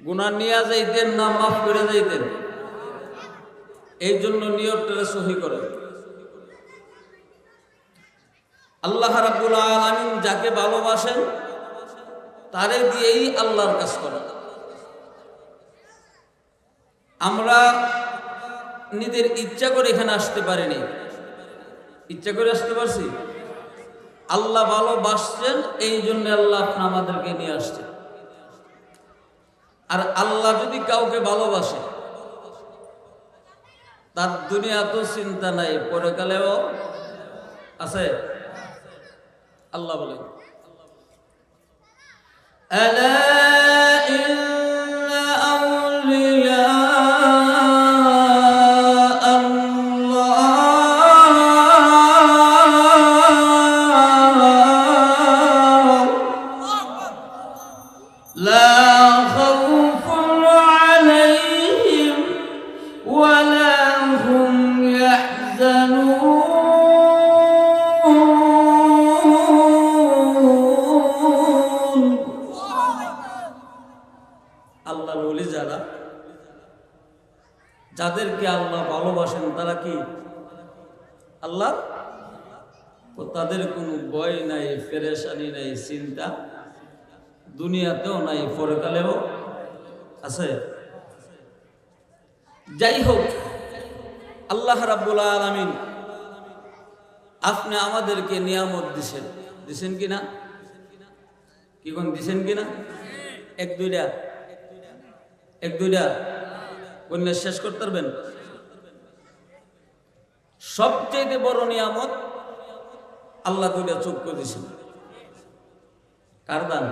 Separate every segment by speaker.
Speaker 1: গুনাহ নিয়ে যাইতেন না মাফ করে যাইতেন? এই জন্য নিয়তটা সহি করেন। আল্লাহ রাব্বুল আলামিন যাকে ভালোবাসেন তারে দিয়েই আল্লাহর কাজ করেন। আমরা নিজের ইচ্ছা করে এখানে আসতে পারিনি, ইচ্ছা করে আসতে পারছি? আল্লাহ ভালোবাসছেন, এই জন্য আল্লাহ আমাদেরকে নিয়ে আসছেন। আর আল্লাহ যদি কাউকে ভালোবাসে তার দুনিয়া তো চিন্তা নাই, পরকালেও আছে। আল্লাহ বলেন, আলা ইন্না আউলিয়া যাদেরকে আল্লাহ ভালোবাসেন তারা কি আল্লাহ, তাদের কোনো ভয় নাই, পেরেশানি নাই, চিন্তা দুনিয়াতেও নাই, পরকালেও আছে। যাই হোক, আল্লাহ রাব্বুল আলামিন আপনি আমাদেরকে নিয়ামত দিছেন, দিছেন কিনা? কি কোন দিছেন কিনা? এক দুইটা কন্যা শেষ করতে পারবেন? সবচেয়ে বড় নিয়ামত আল্লাহ দুইটা চক্ষু দিয়েছেন। কার দান?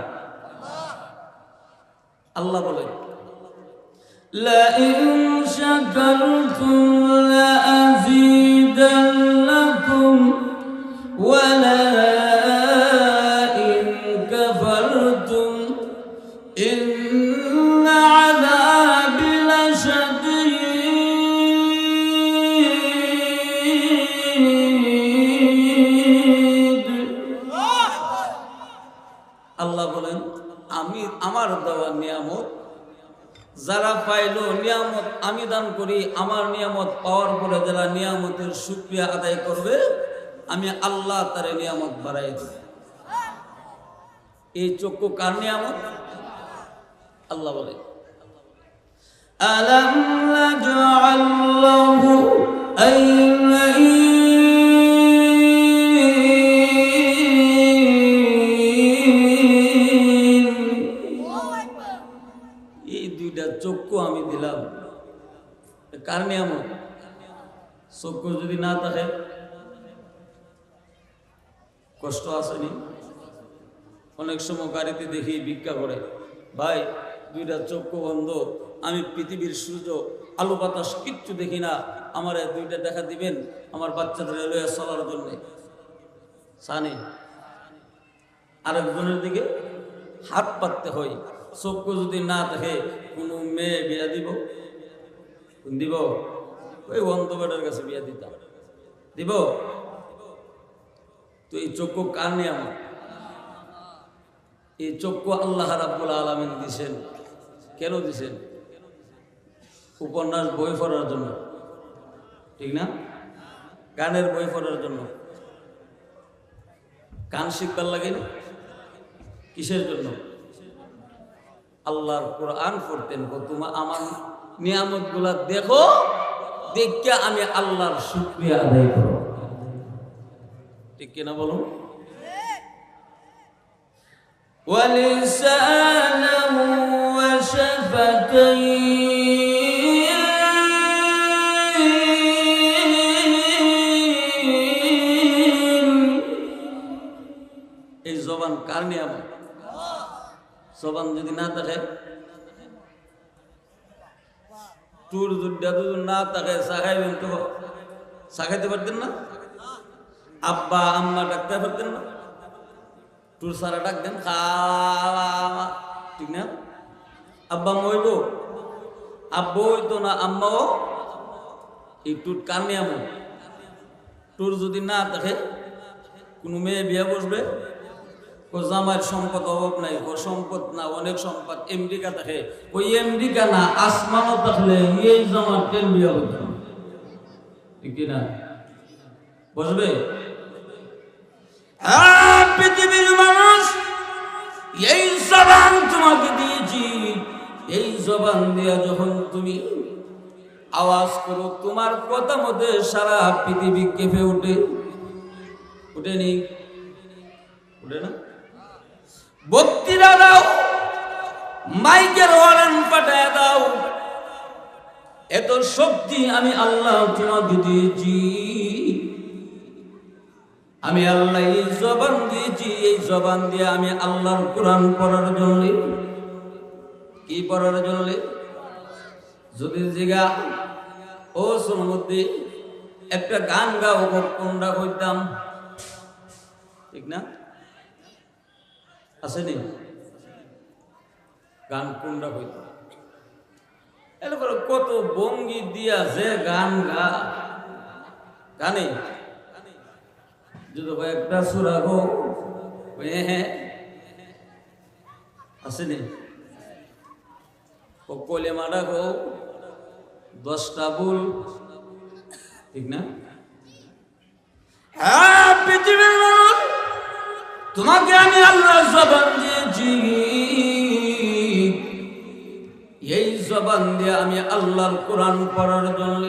Speaker 1: আল্লাহ বলেন, লা ইন শাকারতুম লা আযীদান্নাকুম ওয়া লা ইন কাফারতুম ইন্না আযাবি লাশাদীদ। আল্লাহ বলেন, আমি আমার দেওয়া নিয়ামত যারা পাইল, নিয়ামত আমি দান করি, আমার নিয়ামত পাওয়ার পরে যারা নিয়ামতের শুকরিয়া আদায় করবে আমি আল্লাহ তার নিয়ামত বাড়াই দেব। এই চক্ষু কার নিয়ামত? আল্লাহ বলে, আলাম নাজআল লাহু আইনাইন, চক্ষু আমি দিলাম। কার নিয়ামত? চক্ষু যদি না থাকে কষ্ট আসেনি? অনেক সময় গাড়িতে দেখি ভিক্ষা করে, ভাই দুইটা চক্ষু বন্ধ, আমি পৃথিবীর সূর্য আলো বাতাস কিচ্ছু দেখি না, আমার দুইটা দেখা দিবেন আমার বাচ্চাদের লইয়া চলার জন্য। সানি আরেকজনের দিকে হাত পাততে হয়। চক্ষু যদি না থাকে কোনো মেয়ে বিয়া দিব? দিব? ওই অন্ধ বেটার কাছে বিয়া দিতাম, দিব? তো এই চক্ষু কার নিয়ামত? এই চক্ষু আল্লাহ রাব্বুল আলামিন দিছেন। কেন দিছেন? উপন্যাস বই পড়ার জন্য, ঠিক না? গানের বই পড়ার জন্য, গান শিখবার লাগে না? কিসের জন্য? আল্লাহর কোরআন পড়তেন, তোমার আমার নিয়ামত গুলা দেখো, দেখে আমি আল্লাহর শুকরিয়া আদায় করো। ঠিক কিনা বলুন? ওয়ালিসানান ওয়া শাফাতাইন, এই জবান কার নিয়ামত? জবান যদি না থাকে, টুর যদি না থাকে, শাখাইবেন তো শাখাইতে পারতেন না? আব্বা আম্মা ডাকতে পারতেন না? টুর সারা ডাক দেন, খাওয়া, ঠিক না? আব্বা মইব, আব্বা হইতো না, আম্মাও। এই টুর কার নিয়ামত? টুর যদি না থাকে, কোনো মেয়ে বিয়ে বসবে, ও জামাইয়ের সম্পদ অভাব নাই, ও সম্পদ না অনেক সম্পদ আমেরিকা থাকে, ওই আমেরিকা না আসমানও থাকলে এই জামার তেল বিয়া হতো ঠিক না? বুঝবে? পৃথিবীর মানুষ, এই জবান তোমাকে দিয়েছি, এই জবান দিয়া যখন তুমি আওয়াজ করো, তোমার কথা মধ্যে সারা পৃথিবী কেঁপে ওঠে। উঠেনি? উঠে না? বক্তৃতা দাও, মাইকের হরেন পাঠায় দাও, এত শক্তি আমি আল্লাহ তোমাকে দিয়েছি। আমি আল্লাহ এই জবান দিয়েছি, এই জবান দিয়ে আমি আল্লাহর কোরআন পড়ার জন্য। কি পড়ার জন্য? যদি জিগা ও মধ্যে একটা গান গাও, কোনটা কইতাম? ঠিক না? আসেনি গান কোনটা কইতাম? এরপরে কত ভঙ্গি দিয়া যে গান গানে যদি একটা সুরা গো আসেনি, ও কলেমাটা গো 10টা ভুল, ঠিক না? হ্যাঁ, পৃথিবীর মানুষ, তোমাকে আমি আল্লাহ জবান দিয়েছি, এই জবান দিয়ে আমি আল্লাহর কোরআন পড়ার জন্য।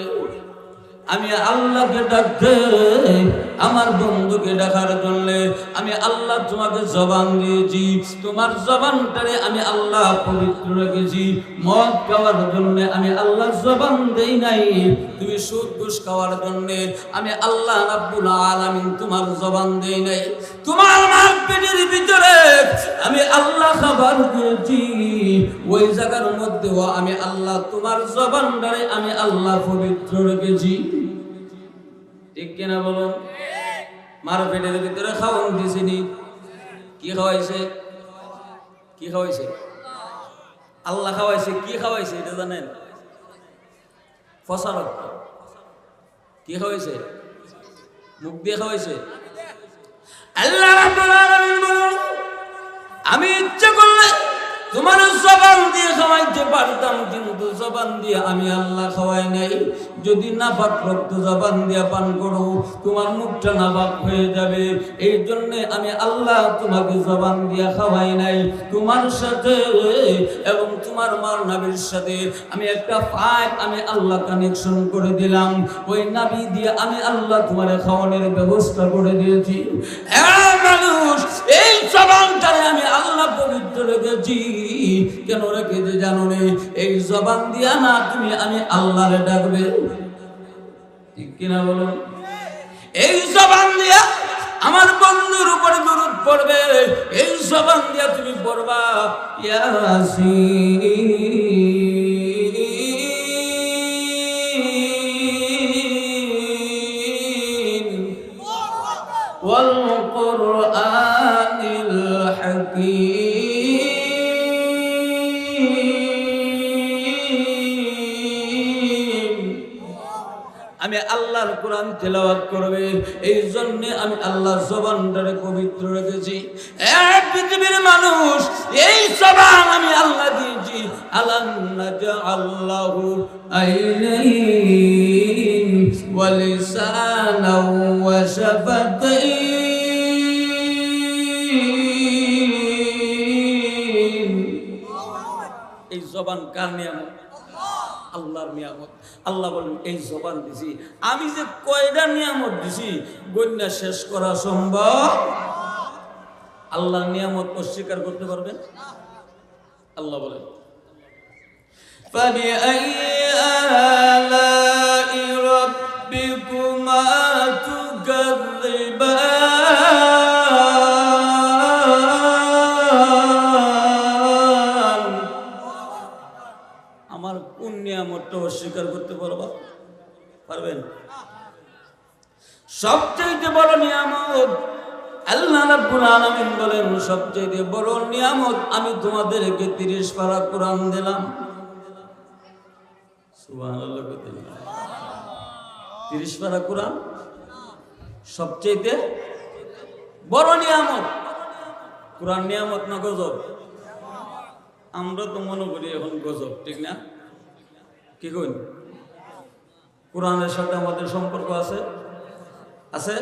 Speaker 1: আমি আল্লাহকে ডাকতে, আমার বন্ধুকে ডাকার জন্য আমি আল্লাহ তোমাকে জবান দিয়েছি। তোমার জবানটারে আমি আল্লাহ পবিত্র রেখেছি। মদ খাওয়ার জন্য আমি আল্লাহ জবান দেই নাই। তুমি সুদ ঘুষ খাওয়ার জন্য আমি আল্লাহ রাব্বুল আলামিন তোমার জবান দেই নাই। তোমার মার পেটের ভিতরে আমি আল্লাহ খাবার দিয়েছি, ওই জায়গার মধ্যেও আমি আল্লাহ তোমার জবানটারে আমি আল্লাহ পবিত্র রেখেছি। ঠিক কিনা বলুন? মার পেটের ভিতরে খাওয়ান দিয়েছিনি, কি খাওয়াইছে? কি খাওয়াইছে? আল্লাহ খাওয়াইছে। কি খাওয়াইছে এটা জানেন? ফসা রক্ত। কি খাওয়াইছে? মুখ দিয়ে খাওয়াইছে। আল্লাহ রাব্বুল আলামিন বলেন, আমি ইচ্ছা করলে তোমার জবান দিয়ে খাওয়াইতে পারতাম, কিন্তু জবান দিয়ে আমি আল্লাহ খাওয়াই নাই। যদি নাপাক রক্ত জবান দিয়ে পান করো, তোমার মুখটা নাপাক হয়ে যাবে। এই জন্য আমি আল্লাহ তোমাকে জবান দিয়ে খাওয়াই নাই। তোমার সাথে এবং তোমার মার নাবির সাথে আমি একটা পাইপ আমি আল্লাহ কানেকশন করে দিলাম। ওই নাবি দিয়ে আমি আল্লাহ তোমার খাওয়ানোর ব্যবস্থা করে দিয়েছি। মানুষ, এই জবানটারে আমি আল্লাহ পবিত্র রেখেছি। কেন রেখেছি জানো? এই জবান দিয়া না তুমি আমি আল্লাহরে ডাকবে, ঠিক কিনা বলুন? এই জবান দিয়া আমার বন্ধুর উপর দরুদ পড়বে, এই জবান দিয়া তুমি পড়বা ইয়াসিন ওয়াল কুরআনিল হাকীম। আমি আল্লাহর কোরআন তেলাওয়াত করবে, এই জন্য আমি আল্লাহর জবানটারে পবিত্র রেখেছি। পৃথিবীর মানুষ, এই জবান আমি আল্লাহ দিয়েছি। আলাম নাজআল্লাহু আইনাইন ওয়া লিসানাও ওয়া শাফাতাইন। এই জবান কার নিয়ামত? আল্লাহর নিয়ামত। আল্লাহ বলেন, এই জবান দিছি, আমি যে কয়টা নিয়ামত দিছি গণ্যা শেষ করা সম্ভব। আল্লাহর নিয়ামত অস্বীকার করতে পারবেন? আল্লাহ বলেন, فَبِأَيِّ آلَاءِ رَبِّكُمَا تُكَذِّبَانِ। আমার কোন নিয়ামতটা অস্বীকার করতে পারবেন? সবচেয়ে বড় নিয়ামত আল্লাহ রাব্বুল আলামিন বলেন, সবচেয়ে বড় নিয়ামত আমি তোমাদেরকে 30 পারা কোরআন দিলাম। সুবহানাল্লাহ। 30 পারা কোরআন সবচেয়ে বড় নিয়ামত। কোরআন নিয়ামত না গজব? আমরা তো মনে করি এখন গজব, ঠিক না? কি কইন? কোরআনের সাথে আমাদের সম্পর্ক আছে আছে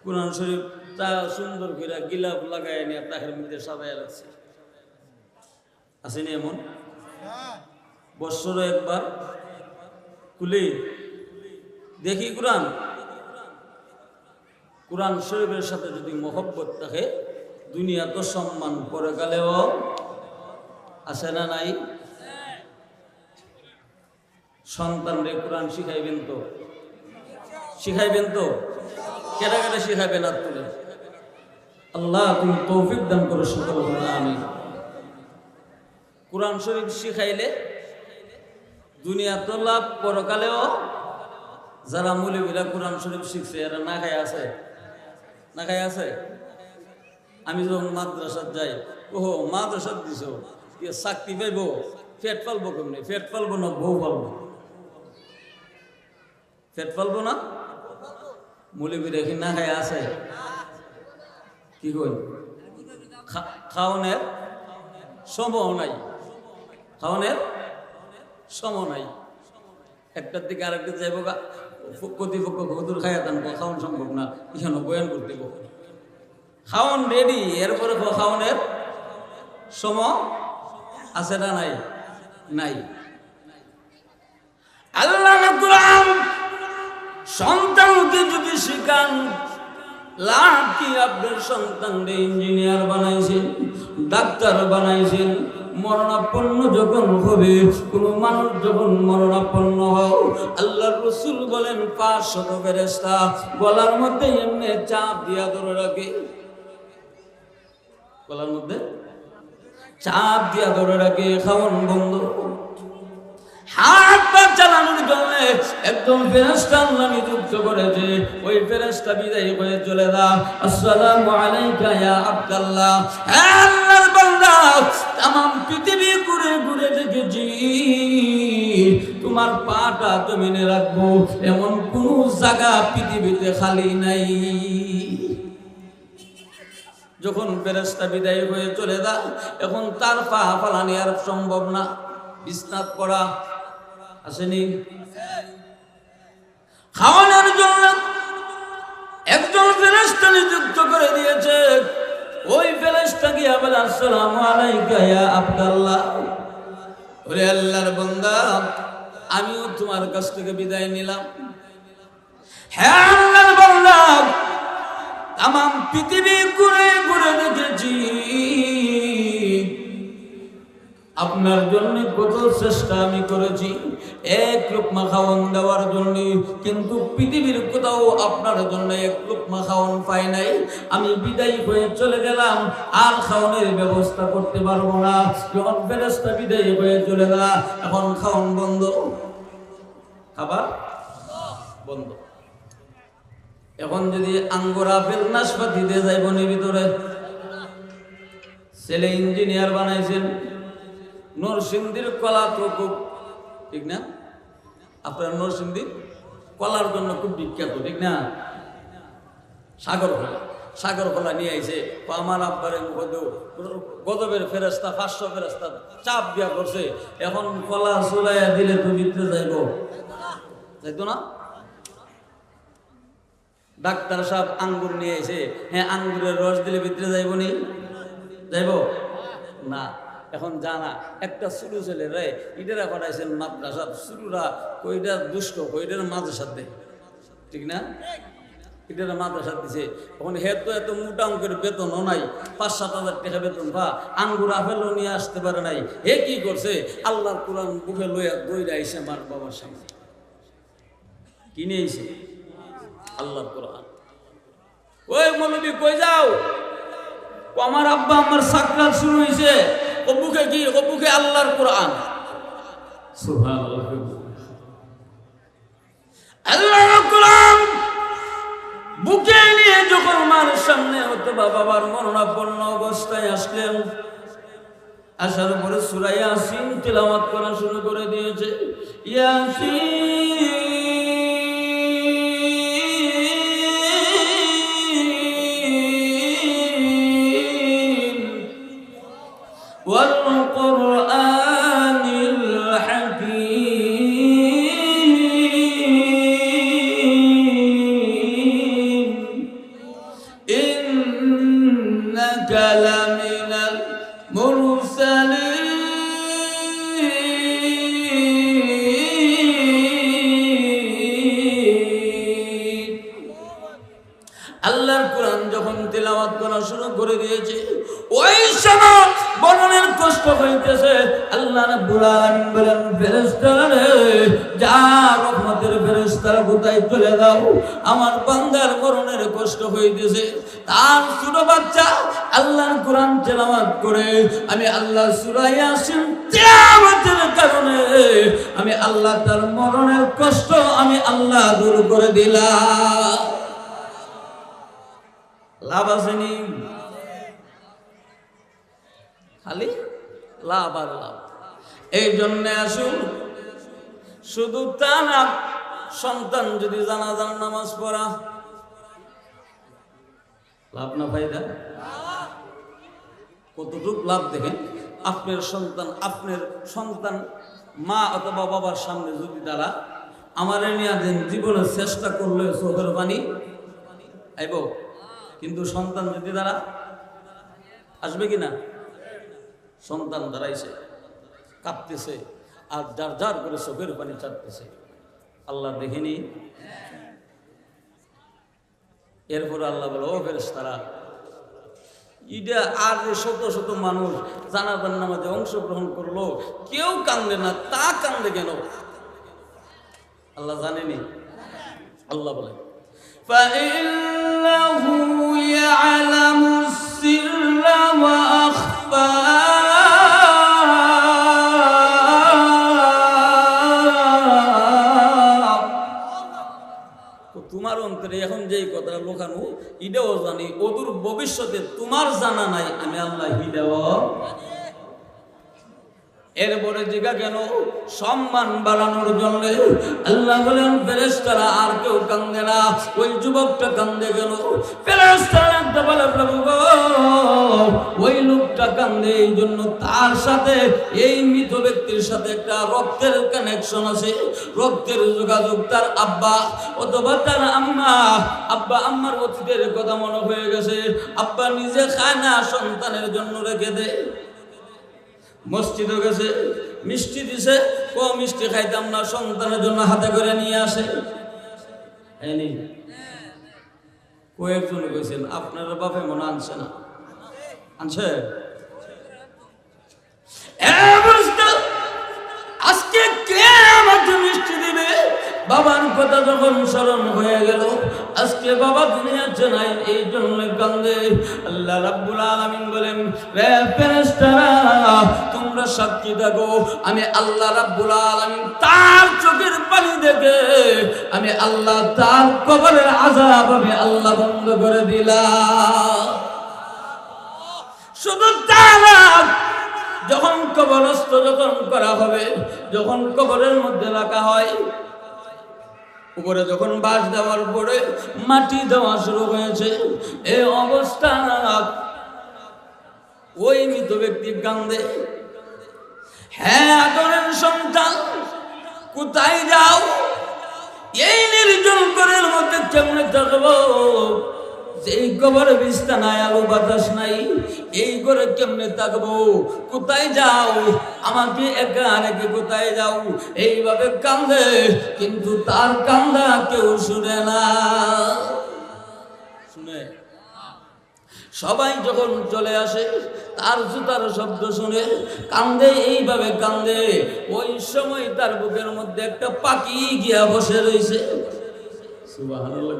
Speaker 1: কোরআন শরীফ তা সুন্দর করে গিলাপ লাগাই নিয়ে তাহের মধ্যে সাজায় রাখছে, আসেনি এমন? বৎসরে একবার খুলি দেখি কোরআন। কোরআন শরীফের সাথে যদি মহব্বত থাকে, দুনিয়া তো সম্মান পরে গেলেও আছে না নাই? সন্তানরে কোরআন শিখাইবেন তো? শিখাইবেন তো? কেটে কেটে শিখাইবেন? আর তুলে আল্লাহ তুমি তৌফিক দান করো সকল বলে আমি। কোরআন শরীফ শিখাইলে দুনিয়া তো লাভ, পরকালেও যারা মৌলবীরা কোরআন শরীফ শিখছে এরা না খায় আছে? না খায় আছে? আমি যখন মাদ্রাসাত যাই, ওহো মাদ্রাসাত দিছ চাকরি পাইব, পেট পালবো কেমনি? পেট পালবো না বউ পালবো? পেট পালবো না? মৌলবীরা কি না খায় আছে? কি কই? খাওয়ানোর সময় নাই, খাওয়ানোর সময় নাই। একটার দিকে আরেকটা যাইব গা, কর্তৃপক্ষ হুজুর খাইয়া দেন, খাওয়ান সম্ভব না, এখানে বয়ান করতে খাওয়ান রেডি, এরপরে খাওয়ানোর সময় আছে না নাই? নাই। আল্লাহ কোরআন সন্তানকে যদি শিখান, লাভ কি? আপনার সন্তানকে ইঞ্জিনিয়ার বানাইছেন, ডাক্তার বানাইছেন, মরণাপন্ন যখন হবে, কোন মানুষ যখন মরণাপন্ন হও, আল্লাহর রাসূল বলেন 500 ফেরেশতা গলার মধ্যে এমনি চাপ দিয়া ধরে রাখে, গলার মধ্যে চাপ দিয়া ধরে রাখে, খাওয়ান বন্ধ। হাত পা চালানোর জন্য একদম ফেরেশতা আল্লাহ নিযুক্ত করেছে, ওই ফেরেশতা বিদায় হয়ে চলে দাও, আসসালামু আলাইকা ইয়া আব্দুল্লাহ। হে আল্লাহর বান্দা, तमाम পৃথিবী ঘুরে ঘুরে দেখেছি তোমার পাটা জমিনে রাখবো এমন কোন জায়গা পৃথিবীতে খালি নাই। যখন ফেরেশতা বিদায় হয়ে চলে যায়, এখন তার পা ফালানি আর সম্ভব না, বিছনাত পড়া আসেনি। খাওয়ানোর জন্য একজন ফেরেশতা নিযুক্ত করে দিয়েছে, ওই ফেরেশতা গিয়ে বলে আসসালামু আলাইকা ইয়া আব্দুল্লাহ। ওরে আল্লাহর বান্দা, আমিও তোমার কাছ থেকে বিদায় নিলাম। হ্যাঁ আল্লাহর বান্দা, তাম পৃথিবী ঘুরে ঘুরে দেখেছি আপনার জন্য কত চেষ্টা আমি করেছি এক লোকমা খাওয়ান দেওয়ার জন্য, কিন্তু পৃথিবীর কোথাও আপনার জন্য এক লোকমা খাওয়ান পাই নাই। আমি বিদায় হয়ে চলে গেলাম, আর খাওয়ানোর ব্যবস্থা করতে পারবো না। যখন ফেরেশতা বিদায় হয়ে চলে গেল, এখন খাওয়ান বন্ধ, খাবার বন্ধ। এখন যদি আঙ্গুর আপেল নাশপাতি দিয়ে যাইব নি ভিতরে, ছেলে ইঞ্জিনিয়ার বানাইছেন, নরসিংদীর কলা তো খুব, ঠিক না? আপনার নরসিংদীর কলার জন্য খুব বিখ্যাত, ঠিক না? সাগর কলা নিয়ে আইছে, আমার আব্বারে গজবের ফেরেশতা 500 ফেরেশতা চাপ দিয়া করছে, এখন কলা চুলাইয়া দিলে তো ভিতরে যাইব, যাইতো না? ডাক্তার সাহেব আঙ্গুর নিয়ে আইছে, হ্যাঁ আঙ্গুরের রস দিলে ভিতরে যাইব নি? যাইব না। এখন জানা একটা শুরু ছেলে রে ইটারা পাঠাইছেন মাদ্রাসা, শুরুরা কইটা দুষ্ট, কইটার মাদ্রাসা দে, ঠিক না? এটারা মাদ্রাসা দিছে। এখন হে তো এত মোটা অঙ্কের বেতনও নাই, 5-7 হাজার টাকা বেতন পা, আঙ্গুর আপেলও নিয়ে আসতে পারে নাই। হে কি করছে? আল্লাহর কোরআন বুকে লইয়া দইরা আইসে মার বাবার সামনে কিনে আইছে আল্লাহর কোরআন। ওই মৌলবী কই যাও? আমার আব্বা আমার সাকরাত শুরু হয়েছে, ও বুকে কি? ও বুকে আল্লাহর কোরআন। সুবহানাল্লাহ, আল্লাহর কোরআন বুকে নিয়ে যখন মার সামনে হতো বাবার মরণাপন্ন অবস্থায় আসলেন, আসার পরে সূরা ইয়াসিন তিলাওয়াত করা শুরু করে দিয়েছে। ইয়াসিন আল্লাহ রাব্বুল আলামিন বলেন ফেরেশতারা রে যা রহমতের ফেরেশতারা কোথায় চলে যাও আমার বান্দার মরণের কষ্ট হইতেছে তার ছোট বাচ্চা আল্লাহর কোরআন তেলাওয়াত করে আমি আল্লাহ সূরা ইয়াসিন তেলাওয়াতের কারণে আমি আল্লাহ তার মরণের কষ্ট আমি আল্লাহ দূর করে দিলাম লাভ আসেনি খালি লাভ আর লাভ এই জন্য আসুন শুধু তা না সন্তান যদি জানাজার নামাজ পড়া লাভ না ফায়দা কতটুক লাভ দেখেন আপনার সন্তান মা অথবা বাবার সামনে যদি তারা আমার নিয়ে দেন জীবনের চেষ্টা করলে চোখের পানি আইব কিন্তু সন্তান যদি তারা আসবে কিনা সন্তান দাঁড়াইছে কাঁপতেছে আর যার যার করে চোখের পানি চাটতেছে আল্লাহ দেখেনি এরপরে আল্লাহ বলে ও ফেরেশতারা ইটা আর যে শত শত মানুষ জানাজার নামাজে অংশগ্রহণ করলো কেউ কান্দে না তা কান্দে কেন আল্লাহ জানেনি আল্লাহ বলে فَإِنَّهُ يَعْلَمُ السِّرَّ وَأَخْفَى তোমার অন্তরে এখন যেই কথাটা লোকানো এটাও জানি অদূর ভবিষ্যতে তোমার জানা নাই আমি আল্লাহ হিদাও এরপরে জিগা কেন সম্মান বাড়ানোর জন্য আল্লাহ বলেন ফেরেশতারা আর কেউ কান্দে না ওই যুবকটা কান্দে গেল ফেরেশতারা একটা বলে প্রভু গো ওই লোকটা কান্দে এই জন্য তার সাথে এই মৃত ব্যক্তির সাথে একটা রক্তের কানেকশন আছে রক্তের যোগাযোগ তার আব্বা অথবা তার আম্মা আব্বা আম্মার অতীতের কথা মনে হয়ে গেছে আব্বা নিজে খায় না সন্তানের জন্য রেখে দেয় মসজিদে গেছে মিষ্টি দিছে ও মিষ্টি খাইতাম না সন্তানের জন্য হাতে করে নিয়ে আসে কয়েকজন কইছেন আপনার বাপে মনে আনছে না আনছে আজকে কে আমাকে মিষ্টি দিবে বাবার কথা যখন স্মরণ হয়ে গেল আজকে বাবা দুনিয়াতে নাই এই জন্য কান্দে আল্লাহ রাব্বুল আলামিন বলেন রে ফেরেশতারা তোমরা সাক্ষী থাকো আমি আল্লাহ রাব্বুল আলামিন তার চোখের পানি দেখে আমি আল্লাহ তার কবরের আযাব আমি আল্লাহ বন্ধ করে দিলাম শুধু তারা যখন কবরস্থ যখন করা হবে যখন কবরের মধ্যে রাখা হয় উপরে যখন বাঁশ দেওয়ার পরে মাটি দেওয়া শুরু হয়েছে এই অবস্থা ওই মৃত ব্যক্তি কান্দে হ্যাঁ আদরের সন্তান কোথায় যাও এই নির্জন ঘরের মধ্যে কেমনে থাকবো যেই কবরে বিছানায় আলো বাতাস নাই এই ঘরে কেমনে থাকবো কোথায় যাও আমাকে একা রেখে কোথায় যাও এইভাবে কান্দে কিন্তু তার কান্দা কেউ শুনে না শুনে সবাই যখন চলে আসে তার জুতার শব্দ শুনে কান্দে এইভাবে কান্দে ওই সময় তার বুকের মধ্যে একটা পাখি গিয়া বসে রয়েছে সুবহানাল্লাহ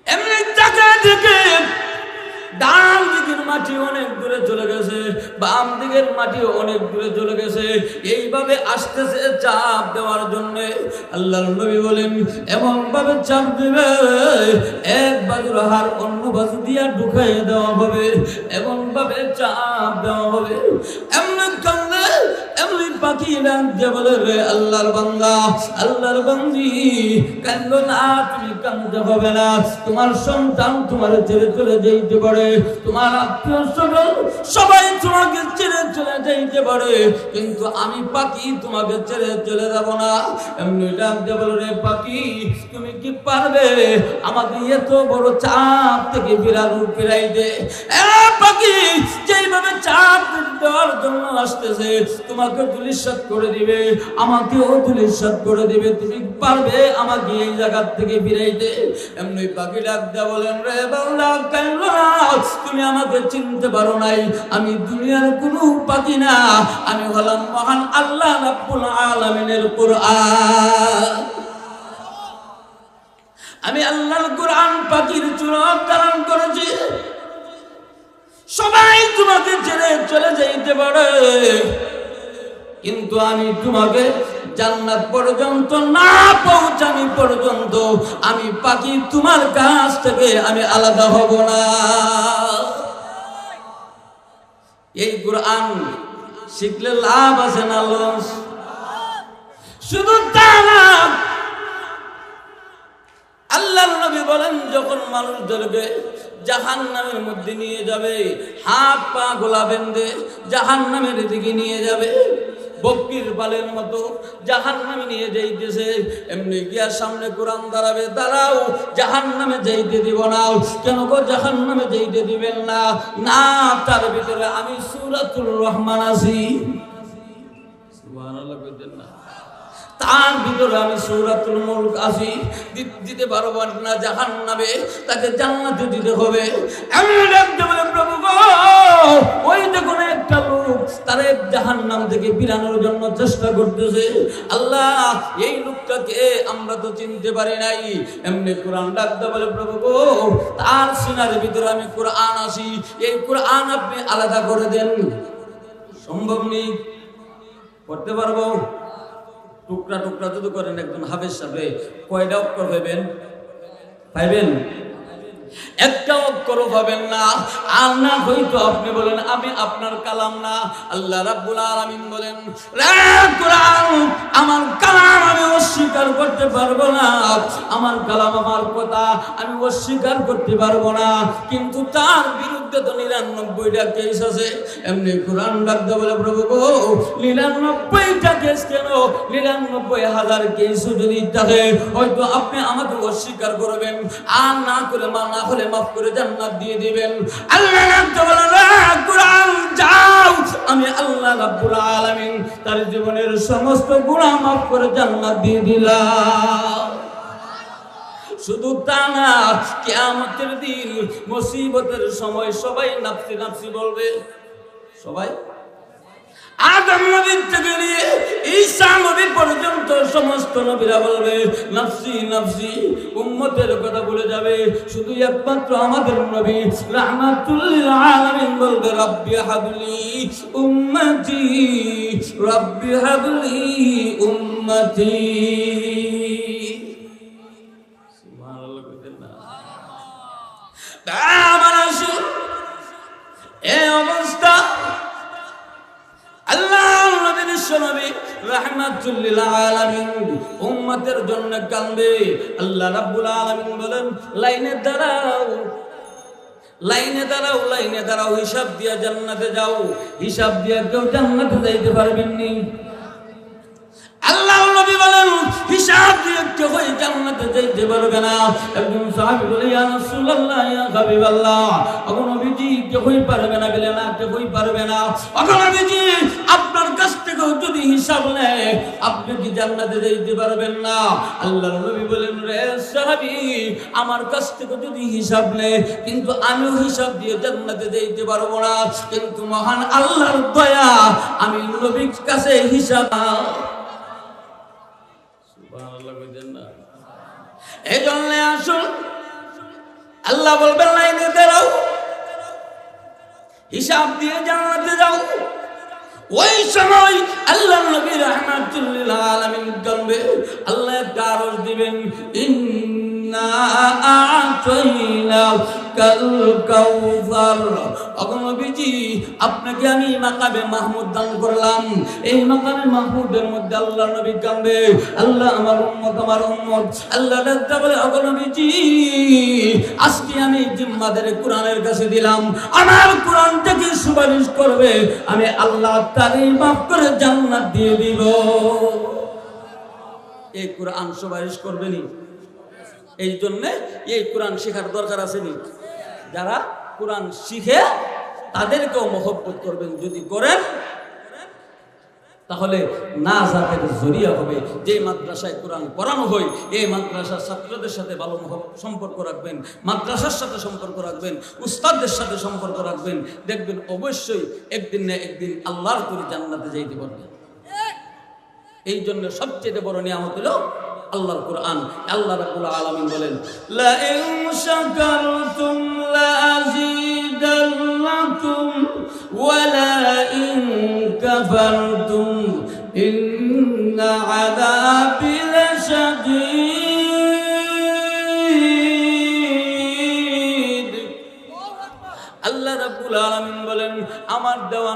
Speaker 1: এমনি টাকা থেকে ডান দিকের মাটি অনেক দূরে চলে গেছে বাম দিকের মাটি অনেক দূরে চলে গেছে এইভাবে আসতেছে চাপ দেওয়ার জন্য আল্লাহর নবী বলেন এমন ভাবে চাপ দিবে এক বাজুর হার অন্য বাজু দিয়া ঢুকাই দেওয়া হবে এমন ভাবে চাপ দেওয়া হবে এমনি কান্দে এমনি পাখি ডাক দিয়ে বলে রে আল্লাহর বান্দা আল্লাহর বান্দি কান্দো না তুমি কান্দতে হবে না তোমার সন্তান তোমার ছেড়ে চলে যাইতে পারে তোমার আত্মীয় স্বজন সবাই তোমাকে ছেড়ে চলে যাইতে পারে কিন্তু আমি পাখি তোমাকে ছেড়ে চলে যাব না এমনি ডাক দিয়ে বলে রে পাখি তুমি কি পারবে আমাকে এত বড় চাপ থেকে ফিরাইতে পাখি যেইভাবে চাপ দেওয়ার জন্য আসতেছে, তোমাকে ধূলিসাৎ করে দিবে, আমাকেও ধূলিসাৎ করে দিবে। তুমি পারবে আমাকে এই জায়গা থেকে ফিরাইতে? এমনি পাখি ডাক দেয়া বলেন, রে বান্দা কাইন্না, তুমি আমাকে চিনতে পারো নাই, আমি দুনিয়ার কোনো পাখি না, আমি হলাম মহান আল্লাহ রাব্বুল আলামিনের কোরআন। আমি আল্লাহর কোরআন পাখির চূড়া ধারণ করেছি। সবাই তোমাকে ছেড়ে চলে যাইতে পারে, কিন্তু আমি তোমাকে জান্নাত পর্যন্ত না পৌঁছানি পর্যন্ত আমি পাখি তোমার কাছ থেকে আমি আলাদা হব না। এই কোরআন শিখলে লাভ আছে না লস? শুধু তা না, আল্লাহর নবী বলেন, যখন মানুষদেরকে জাহান্নামের মধ্যে নিয়ে যাবে, হাত পা গলা বেঁধে জাহান্নামের দিকে নিয়ে যাবে, বকরির পালের মতো জাহান্নামে নিয়ে যাইতেছে, এমনি গিয়া সামনে কোরআন দাঁড়াবে, দাঁড়াও জাহান্নামে যাইতে দিব না। কেন গো জাহান্নামে যাইতে দিবেন না? না, তার ভিতরে আমি সূরাতুর রহমান আছি। সুবহানাল্লাহ কইতেন না? তার ভিতরে আমি সূরাতুল মুলক আছি। দিতে পারবো না জাহান্নামে, তাকে জান্নাতে দিতে হবে। আমি ডাকতে বলে, প্রভু গো, ওই দেখুন একটা লোক তারে জাহান্নাম থেকে ফিরানোর জন্য চেষ্টা করতেছে। আল্লাহ, এই লোকটাকে আমরা তো চিনতে পারি নাই। এমনি কোরআন ডাকতে বলে, প্রভু গো, তার সিনার ভিতরে আমি কোরআন আছি, এই কোরআন আপনি আলাদা করে দেন। সম্ভব নেই, করতে পারবো? টুকরা টুকরা যদি করেন একজন হাফেজ সাহেব, কয়টা অক্ষর পাইবেন? একটা অক্ষরও পাবেন না। আর না হয়তো আপনি বলেন আমি আপনার কালাম না। আল্লাহ রাব্বুল আলামিন বলেন, রে কোরআন আমার কালাম, আমি অস্বীকার করতে পারবো না। আমার কালাম, আমার কথা আমি অস্বীকার করতে পারবো না, কিন্তু তার বিরুদ্ধে তো 99টা কেস আছে। এমনি কোরআন ডাকতে বলে, প্রভু গো, 99টা কেস কেন? 99,000 কেসও যদি থাকে, হয়তো আপনি আমাকে অস্বীকার করবেন, আর না করে না হলে মাফ করে জান্নাত দিয়ে দিবেন। আল্লাহ কোরআন যাও, আমি আল্লাহ রাব্বুল আলামিন তার জীবনের সমস্ত গুনাহ মাফ করে জান্নাত দিয়ে দিলাম। শুধু তা না, কিয়ামতের দিন মুসিবতের সময় সবাই নাফসি নাফসি বলবে। সবাই, আদম নবী থেকে নিয়ে ঈসা নবী পর্যন্ত সমস্ত নবীরা বলবে নাফসি নাফসি, উম্মতের কথা বলে যাবে। শুধু একমাত্র আমাদের নবী রাহমাতুল লিল আলামিন বলবে, রাব্বি হাবলি উম্মতি, রাব্বি হাবলি উম্মতি। সুবহানাল্লাহ কইতেন না? আমার আসুন, এই অবস্থা আল্লাহ নবী বিশ্বনবী রাহমাতুল লিল আলামিন উম্মতের জন্য কান্দে। আল্লাহ রাব্বুল আলামিন বলেন, লাইনে দাঁড়াও, লাইনে দাঁড়াও, লাইনে দাঁড়াও, হিসাব দিয়া জান্নাতে যাও। হিসাব দিয়া কেউ জান্নাতে যাইতে পারবেন নি। আল্লাহ নবী বলেন, হিসাব দিয়ে কেউ জান্নাতে যাইতে পারবে না। একজন সাহাবী বলে, ইয়া রাসূলুল্লাহ, ইয়া হাবিবাল্লাহ, ওগো নবীজি কেউই পারবে না। বলে, না কেউই পারবে না। ওগো নবীজি, আপনার কাছ থেকে যদি হিসাব নেয়, আপনি কি জান্নাতে যাইতে পারবেন না? আল্লাহর নবী বলেন, রে সাহাবী, আমার কাছ থেকে যদি হিসাব নেয়, কিন্তু আমিও হিসাব দিয়ে জান্নাতে যাইতে পারবো না। কিন্তু মহান আল্লাহর দয়া, আমি নবীর কাছে হিসাব। এই জন্য আসুন, আল্লাহ বলবেন, লাইনে দাঁড়াও, হিসাব দিয়ে জান্নাতে যাও। ওই সময় আল্লাহ নবী রাহমাতুল লিল আলামিন বলবে, আল্লাহ একটা আরশ দিবেন, ইন্না আ'তাইনাকাল কাউসার। ওগো নবীজি, আপনাকে আমি মাকামে মাহমুদ দান করলাম। এই মাকামে মাহমুদের মধ্যে আল্লাহ নবী কাঁদবে, আল্লাহ আমার উম্মত, আমার উম্মত। আল্লাহ ডাকতে বলে, ওগো নবীজি, আজকে আমি জিম্মাদারি কোরআনের কাছে দিলাম, আমার কোরআন থেকে সুপারিশ করবে, আমি আল্লাহ তারই মাফ করে জান্নাত দিয়ে দিব। এই কোরআন সুপারিশ করবেনি। এই জন্য এই কোরআন শেখার দরকার আছে নি। যারা কোরআন শিখে তাদেরকেও মহব্বত করবেন। যদি করেন তাহলে নাজাতের জরিয়া হবে। যে মাদ্রাসায় কোরআন পড়ানো হয় এই মাদ্রাসার ছাত্রদের সাথে ভালো সম্পর্ক রাখবেন, মাদ্রাসার সাথে সম্পর্ক রাখবেন, উস্তাদদের সাথে সম্পর্ক রাখবেন, দেখবেন অবশ্যই একদিন না একদিন আল্লাহর তৈরি জান্নাতে যাইতে পারবেন। এই জন্য সবচেয়ে বড় নিয়ামত হলো আল্লাহর কোরআন। আল্লাহ রাব্বুল আলামিন বলেন, লা ইন শাকারতুম লা আযীদান্নাকুম ওয়া লা ইন কাফারতুম ইন্না আযাবি লাশাদীদ। আল্লাহ রাব্বুল আলামিন বলেন, আমার দেওয়া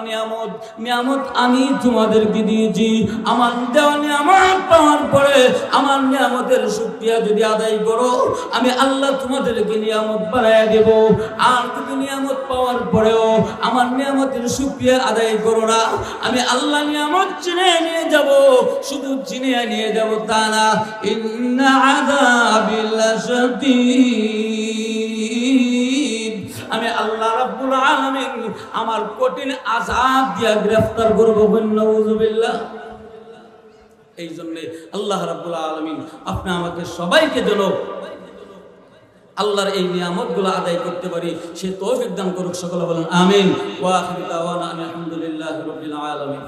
Speaker 1: নিয়ামত আমি তোমাদেরকে দিয়েছি। আমার দেওয়া নিয়ামত পাওয়ার পরে আমার নিয়ামতের শুকরিয়া যদি আদায় করো, আমি আল্লাহ তোমাদেরকে নিয়ামত বাড়াইয়া দেব। আর যদি নিয়ামত পাওয়ার পরেও আমার নিয়ামতের শুকরিয়া আদায় করো না, আমি আল্লাহ নিয়ামত চিনে নিয়ে যাব। শুধু চিনে নিয়ে যাব তা না, ইন্না আযাবি লাশাদীদ। আমি আল্লাহ রাব্বুল আলামিন আমার কঠিন আযাব দিয়া গ্রেফতার করব। নাউযুবিল্লাহ। এই জন্য আল্লাহ রাব্বুল আলামিন আপনি আমাকে সবাইকে যেন আল্লাহর এই নিয়ামতগুলো আদায় করতে পারি সে তৌফিক দান করুক। সকলে বলেন আমিন। ওয়া আখিরু দাওয়ানা আলহামদুলিল্লাহি রাব্বিল আলামিন।